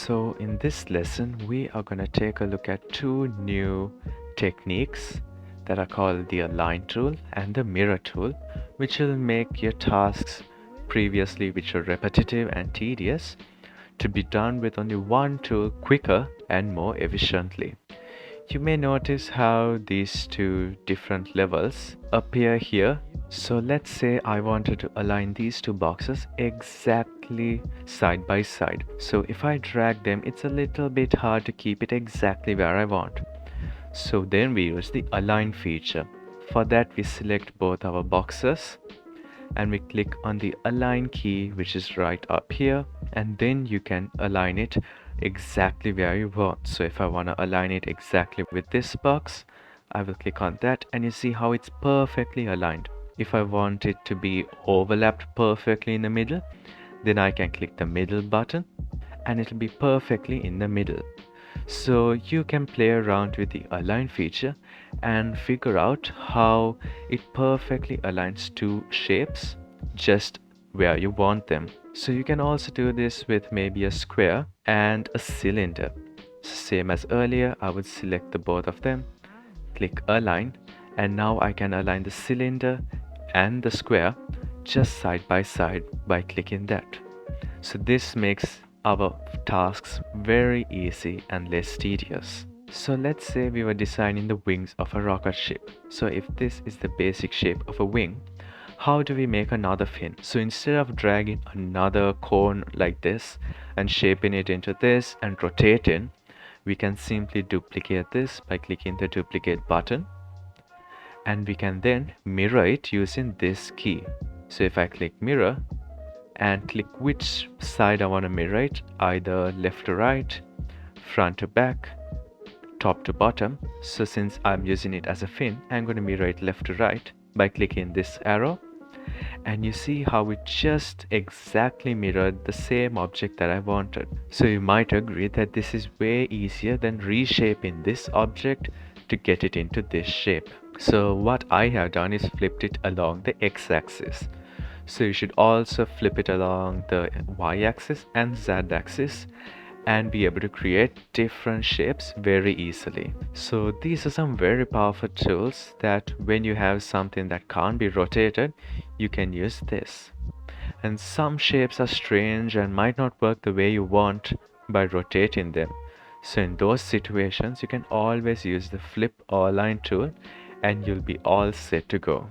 So in this lesson, we are going to take a look at two new techniques that are called the Align tool and the Mirror tool, which will make your tasks previously which are repetitive and tedious to be done with only one tool quicker and more efficiently. You may notice how these two different levels appear here. So let's say I wanted to align these two boxes exactly side by side. So if I drag them, it's a little bit hard to keep it exactly where I want. So then we use the align feature. For that, we select both our boxes and we click on the align key, which is right up here, and then you can align it exactly where you want. So if I want to align it exactly with this box, I will click on that and you see how it's perfectly aligned. If I want it to be overlapped perfectly in the middle, then I can click the middle button and it'll be perfectly in the middle. So you can play around with the align feature and figure out how it perfectly aligns two shapes just where you want them. So you can also do this with maybe a square and a cylinder. So same as earlier, I would select the both of them, click align, and now I can align the cylinder and the square just side by side by clicking that. So this makes our tasks very easy and less tedious. So let's say we were designing the wings of a rocket ship. So if this is the basic shape of a wing, how do we make another fin? So instead of dragging another cone like this and shaping it into this and rotating, we can simply duplicate this by clicking the duplicate button, and we can then mirror it using this key. So if I click mirror and click which side I want to mirror it, either left to right, front to back, top to bottom. So since I'm using it as a fin, I'm going to mirror it left to right by clicking this arrow, and you see how it just exactly mirrored the same object that I wanted. So you might agree that this is way easier than reshaping this object to get it into this shape. So what I have done is flipped it along the x-axis. So you should also flip it along the y-axis and z-axis and be able to create different shapes very easily. So these are some very powerful tools that when you have something that can't be rotated, you can use this. And some shapes are strange and might not work the way you want by rotating them. So in those situations, you can always use the flip or align tool and you'll be all set to go.